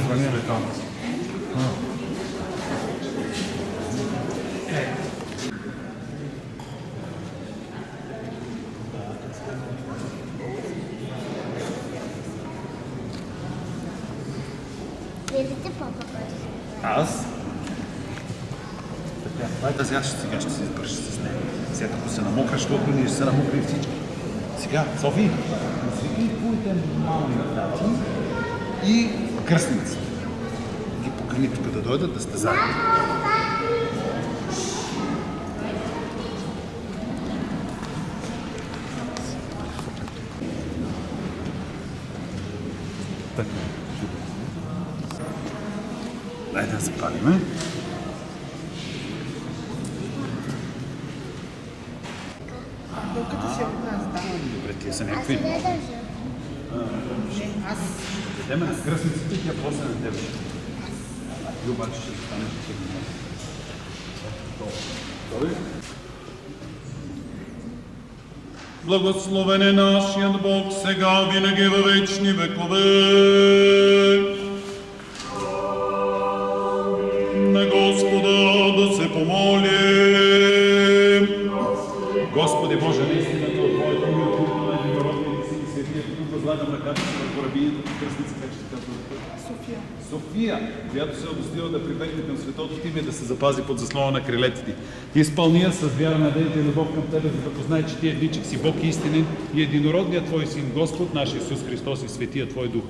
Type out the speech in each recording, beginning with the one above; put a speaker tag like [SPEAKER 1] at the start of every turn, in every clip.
[SPEAKER 1] звъня там.
[SPEAKER 2] Видите папа?
[SPEAKER 1] Аз? Така, сега ще се избърши с нея. Сега като се намокраш, защото ние ще се намокри всички. Сега, Софи, посвети твоите мама и тати и кръстниците. Ги покани тук да дойдат, да сте заедно. Така. Дай да запалиме.
[SPEAKER 3] Докато си от нас, да.
[SPEAKER 1] Добре, тия са
[SPEAKER 2] Аз
[SPEAKER 1] някакви.
[SPEAKER 2] не държа.
[SPEAKER 3] Не, аз
[SPEAKER 1] Дадеме на кръстниците, тя после на тебе. Ти обаче ще станеш и ще Добре?
[SPEAKER 4] Благословен е нашият Бог, сега винаги във вечни векове. На Господа да се помолим.
[SPEAKER 1] Господи Боже, наистина от Твоето име, от името на единородния Си и Светия Дух, възлагам ръката си върху рабинята по кръстница, как ще казва?
[SPEAKER 3] София.
[SPEAKER 1] София, която се е удостоила да прибегне към светото ти име, да се запази под заслона на крилете ти. Изпълни я с вяра, надежда и любов към Тебе, за да познае, че Ти едничък си Бог истинен и единородният Твой Син, Господ наш Исус Христос и Светия Твой Дух.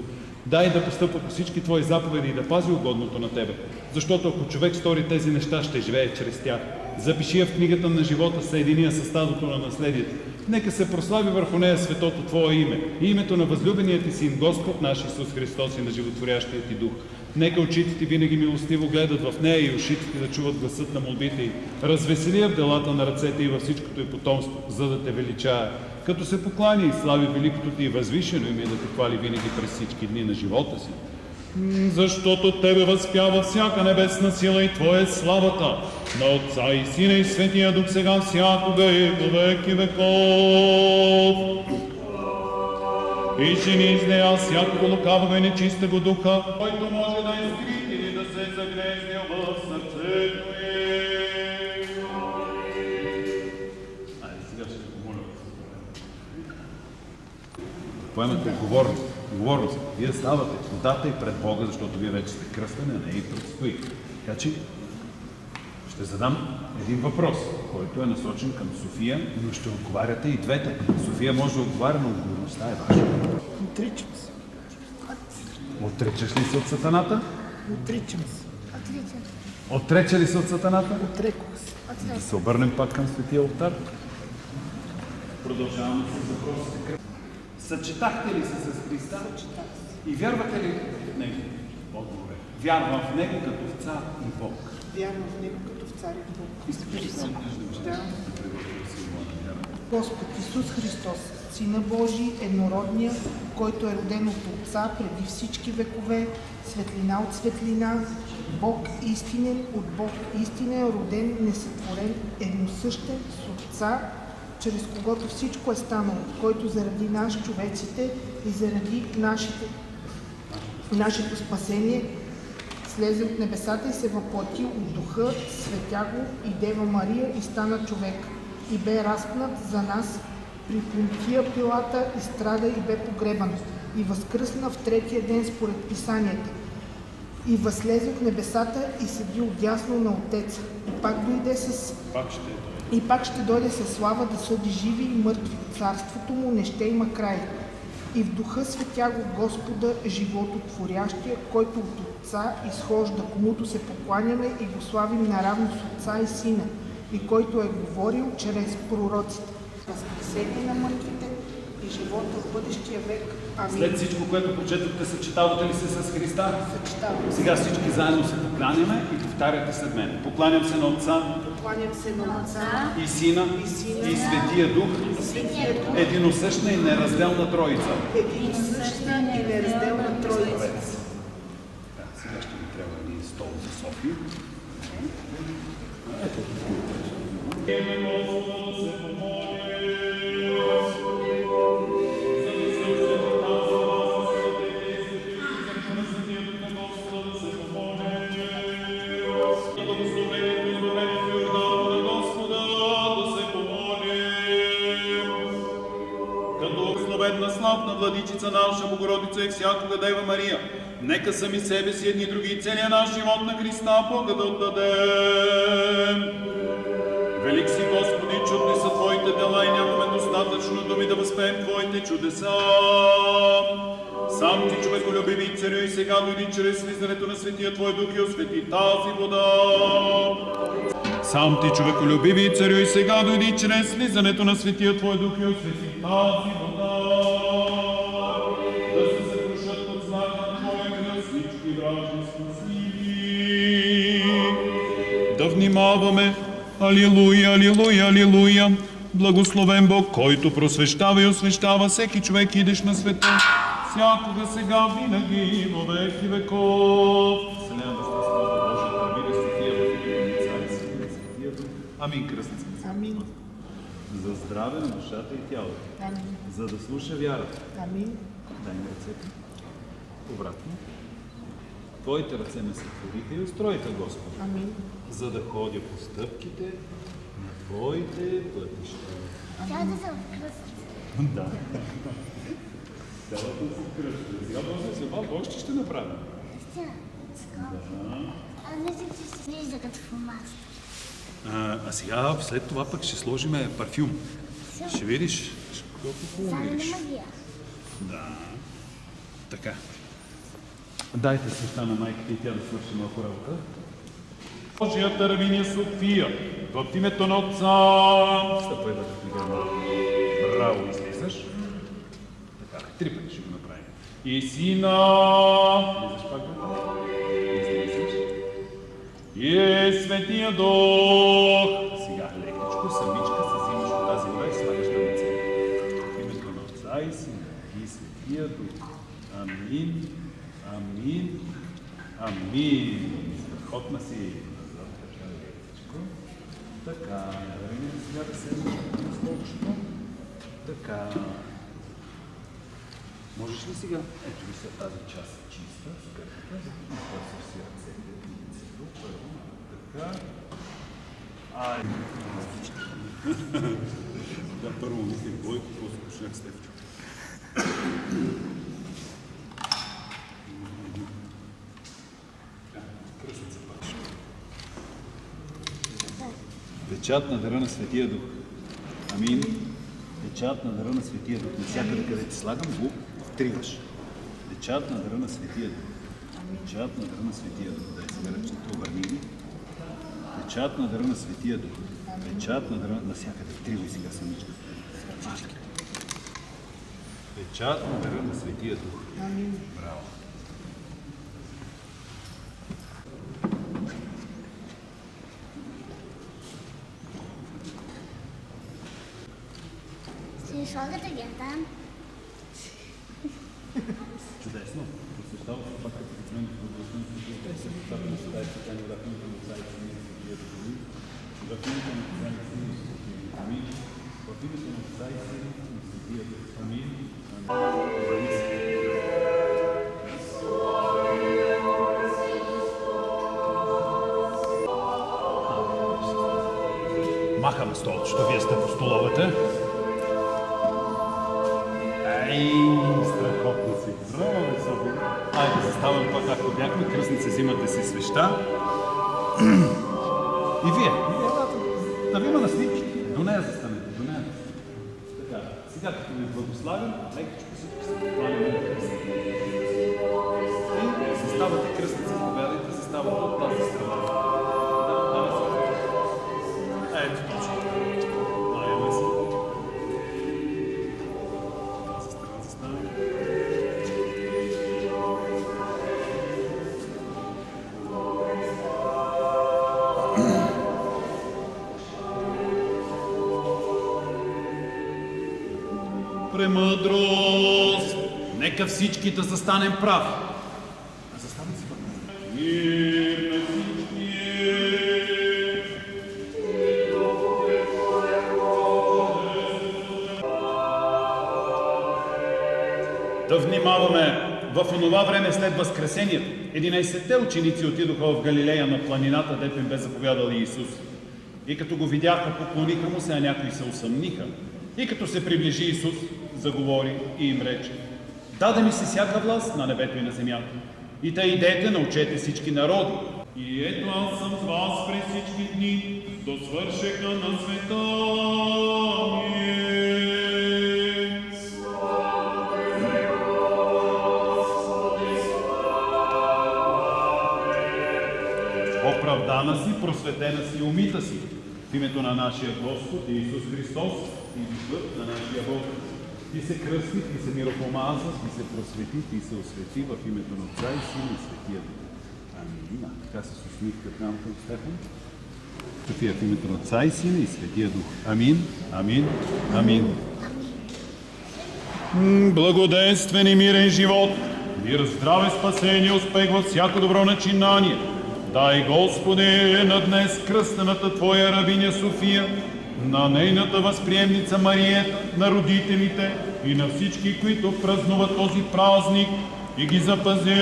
[SPEAKER 1] Дай да постъпва по всички Твои заповеди и да пази угодното на Тебе. Защото ако човек стори тези неща, ще живее чрез тях. Запиши я в книгата на живота, съедини я с стадото на наследието. Нека се прослави върху нея светото Твое име и името на възлюбеният Ти Син, Господ наш Исус Христос и на животворящия Ти Дух. Нека очите Ти винаги милостиво гледат в нея и ушите Ти да чуват гласът на молбите й. Развесели я в делата на ръцете и във всичкото й потомство, за да Те величае. Като се поклани и слави великото Ти и възвишено име да Те хвали винаги през всички дни на живота си. Защото Тебе възпява всяка небесна сила и Твоя славата, на Отца и Сина и Светия Дух сега всякога и во веки веков. И жени из нея всякого лукавого и нечистого духа, който може да изгрити или да се загнезди в сърцето им. Айде, сега ще те помоля. Поемате отговорност. Вие ставате в водата и пред Бога, защото Вие вече сте кръстени, а не и предстои. Така че ще задам един въпрос, който е насочен към София, но ще отговаряте и двете. София може да отговаря, но отговорността е ваша.
[SPEAKER 3] Отричам се.
[SPEAKER 1] Отричаш ли се от сатаната?
[SPEAKER 3] Отричам се.
[SPEAKER 2] Отличен.
[SPEAKER 1] Отрече ли се от сатаната?
[SPEAKER 3] Отрекох се.
[SPEAKER 1] Да се обърнем пак към Светия Олтар. Продължаваме с въпросите. Съчетахте ли се с Христа?
[SPEAKER 3] Съчетах се.
[SPEAKER 1] И вярвате ли в Него? Отговор е. Вярвам в Него като в Цар и Бог.
[SPEAKER 3] Вярвам в Него като в Цар и Бог.
[SPEAKER 1] Да.
[SPEAKER 3] Господ Исус Христос, Сина Божий, еднородния, който е роден от Отца преди всички векове, светлина от светлина, Бог истинен от Бог истинен, роден, несътворен, едносъщен с Отца, чрез когото всичко е станало, който заради нас, човеците, и заради нашето спасение, слезе от небесата и се въплати от Духа, светя го и Дева Мария и стана човек. И бе разпнат за нас при Понтия Пилата и страда и бе погребан. И възкръсна в третия ден според Писанията. И възлезе от небесата и седи отдясно на Отеца. И пак ще дойде със слава да съди живи и мъртви. Царството му не ще има край. И в Духа светя го Господа, живототворящия, който от Отца изхожда, комуто се покланяме и го славим наравно с Отца и Сина, и който е говорил чрез пророците. Възкресение на мъртвите и живота в бъдещия век. Амин.
[SPEAKER 1] След всичко, което прочетохте, съчетавате ли се с Христа?
[SPEAKER 3] Съчетавам се.
[SPEAKER 1] Сега всички заедно се покланяме и повтаряте след мен. Покланям се на Отца
[SPEAKER 3] Покланям се на Отца
[SPEAKER 1] и Сина и Светия Дух,
[SPEAKER 3] и Светия Дух,
[SPEAKER 1] единосъщна и неразделна Троица.
[SPEAKER 3] единосъщна и неразделна Троица.
[SPEAKER 1] Сега ще ви трябва един стол за София. Ето.
[SPEAKER 4] благословенна, славна владичица наша, Богородица и всякога Дева Мария, нека сами себе си, едни други и целия наш живот на Христа Бога да отдадем. Велик си, Господи, чудни са Твоите дела и нямаме достатъчно думи да възпеем Твоите чудеса. Сам Ти, човеколюбиви царю, и сега дойди чрез слизането на Светия Твой Дух и освети тази вода. Сам Ти, човеколюбиви царю, и сега дойди чрез слизането на Светия Твой Дух и освети тази вода. Да се съкрушат под знака на Твоя кръст всички вражди спасливи. Да внимаваме. Алилуя, алилуя, алилуя! Благословен Бог, който просвещава и освещава всеки човек, идеш на света, всякога, сега, винаги и во веки веков. Вселената с Господа Божията, мира Светия, в името Отца и Сина и Светия Дух. Амин, кръстница.
[SPEAKER 3] Амин.
[SPEAKER 1] За здраве на душата и тялото.
[SPEAKER 3] Амин.
[SPEAKER 1] За да слуша вярата.
[SPEAKER 3] Амин.
[SPEAKER 1] Дай ми ръцете. Обратно. Твоите ръце ме сътвориха и устроиха, Господи.
[SPEAKER 3] Амин.
[SPEAKER 1] За да ходя по стъпките на Твоите пътища.
[SPEAKER 2] Трябва да се откръстят.
[SPEAKER 1] Да. Цялата се кръща. Сега може да се обал, още ще направим.
[SPEAKER 2] А мисля, че се вижда като в маска.
[SPEAKER 1] А сега след това пък ще сложим парфюм. Ще видиш колко хубаво
[SPEAKER 2] Само
[SPEAKER 1] видиш.
[SPEAKER 2] магия.
[SPEAKER 1] Да. Така. Дайте свеща на майката и тя да свърши малко работа. Божия Тървиня София, в името на Отца. Стъпвай да ти гърма. Браво, излизаш. Така, 3 пъти ще го направим. И Сина. Излизаш пак, бе. Излизаш. И Светия Дух. Сега лекичко, самичка се взимаш от тази вода и слагаш на лице. В името на Отца и Сина и Светия Дух. Амин. Амин. Амин. Страхотна си. Така, да видим сега да се на столчето. Така. Можеш ли сега? Ето ви се тази част чиста, скърпата, напърсваш си ръцете, лицето, първо, така. Ай, да, първо мислих Бойко, после почнах Стефчо. Кръстница паш. Печат на дъра на Светия Дух. Амин. Печат на дъра на Светия Дух. Навсякъде, където слагам, го втриваш. Печат на дъра на Светия Дух. Печат на дъра на Светия Дух. Дай сега ръчето, обърни ги. Печат на дъра на Светия Дух. Печат на дъра навсякъде. Втривай сега самичка. Всички. Печат на дъра на Светия Дух.
[SPEAKER 3] Амин.
[SPEAKER 1] Браво.
[SPEAKER 2] Си слагате ги там.
[SPEAKER 1] Чудесно. Посещава се пак като мен в областта на Светията на Света и Света в името на Отца и Сина и Светия Дух. В името на Отца и Сина и Светия Дух. Амин. В името на Отца и Сина и Светия Дух. Амин. Обрани се. Махаме столчето, вие сте по столовете. Ей, страхотно си. Браво, бе, Софи. Айде, заставам пак, както бяхме. Кръстници, взимате си свеща. И вие. Да ви има на снимките. До нея застанете, до нея. Така, сега като ви благославям, лекичко се покланяме на кръстници. И заставате кръстници, заповядайте, заставате от тази страна. Ето точно. Майаме се. Тази страна заставаме. Премъдрост! Нека всички да застанем прав. Заставайте се пак. Мир на всички! Да внимаваме. В онова време след Възкресението 11-те ученици отидоха в Галилея на планината, дето им бе заповядал Иисус. И като го видяха, поклониха му се, а някои се усъмниха. И като се приближи Исус, заговори и им рече: даде ми се всяка власт на небето и на земята. И тъй идете, научете всички народи. И ето аз съм с вас през всички дни, до свършека на света. Оправдана си, просветена си, умита си. В името на нашия Господ Исус Христос и духът на нашия Бог. Ти се кръсти, ти се миропомаза, ти се просвети, ти се освети в името на Отца и Сина и Светия Дух. Амин. Така се усмихка към Стефан. София, в името на Отца и Сина и Светия Дух. Амин, амин, амин.
[SPEAKER 4] Благоденствен и мирен живот, мир, здраве, спасение, успех във всяко добро начинание. Дай, Господи, на днес кръстената Твоя рабиня София, на нейната възприемница Мариета, на родителите и на всички, които празнуват този празник, и ги запази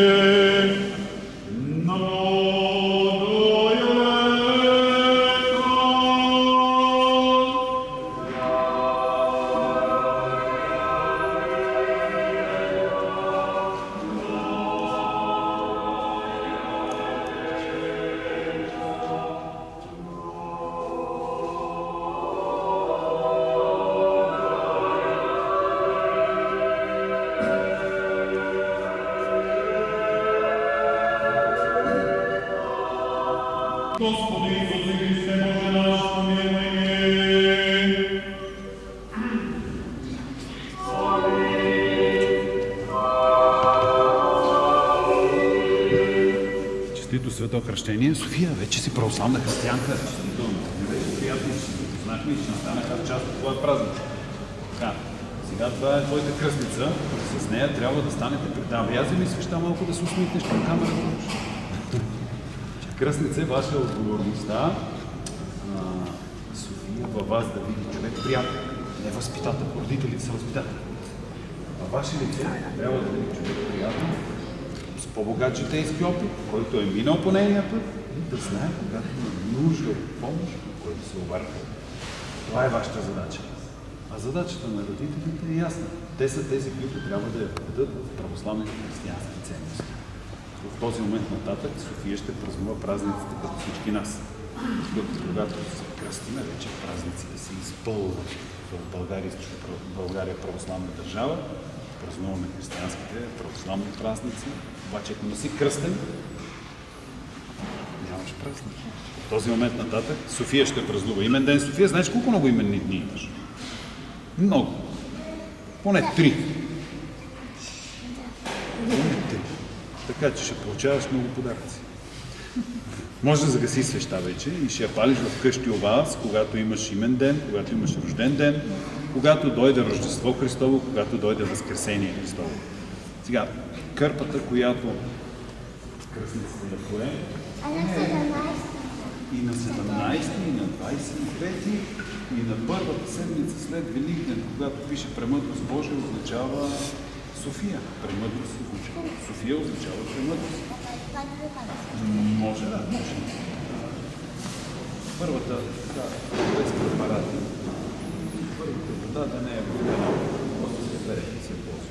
[SPEAKER 4] на Господи Исусе Христе, Боже наш, помилуй ни.
[SPEAKER 1] Честито свето кръщение. София, вече си православна християнка. Честито. Вече приятно, че се познахме и че станаха част от твоя празник. Така, сега това е твоята кръстница. С нея трябва да станете пред там. Я вземи свеща малко да се усмихнеш към камерата. Кръстница е ваша отговорността. София във вас да види човек приятел, не възпитател. Родителите са възпитатели. Във ваше лице трябва да види човек приятел, с по-богат житейски опит, който е минал по нейния път и да знае, когато има нужда от помощ, който се обърка. Това е вашата задача. А задачата на родителите е ясна. Те са тези, които трябва да я введат в православните християнски ценности. В този момент нататък София ще празнува празниците като всички нас. Когато се кръстиме, вече празниците се изпълват в България е православна държава. Празнуваме християнските православни празници. Обаче, ако не си кръстен, нямаш празник. В този момент нататък София ще празнува имен ден. София, знаеш колко много именни дни имаш? Много. Поне 3. Така че ще получаваш много подаръци. Може да загасиш свеща вече и ще я палиш вкъщи у вас, когато имаш имен ден, когато имаш рожден ден, когато дойде Рождество Христово, когато дойде Възкресение Христово. Сега, кърпата, която кръстницата да пое, и на 17, и на 23, и на първата седмица след Великден, когато пише премъдрост Божия, означава София. Премъдрост означава. София означава премъдрост. Може, да, може. Първата, без препарати, първата вода да не е водена, просто се бере и се ползва.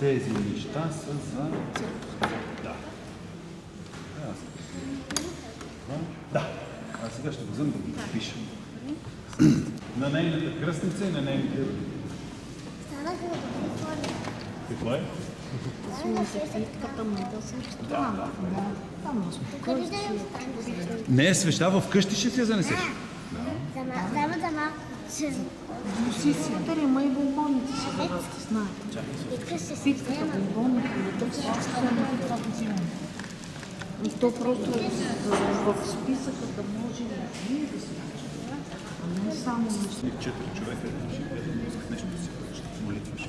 [SPEAKER 1] Тези неща са за... Да. Да. А сега ще го взема да го запишем. На нейната кръстница и на нейните родители. Какво е? Не е свеща, в къщи ще си я занесеш.
[SPEAKER 3] Сисията има и бомбоните си да бъдете, знаете. Питката, бомбоните, то всичко се това взимаме. И то просто в списъка да може и вие да се начете, а не само...
[SPEAKER 1] 4 човека, ще искат нещо да си бъдеш, молитваш.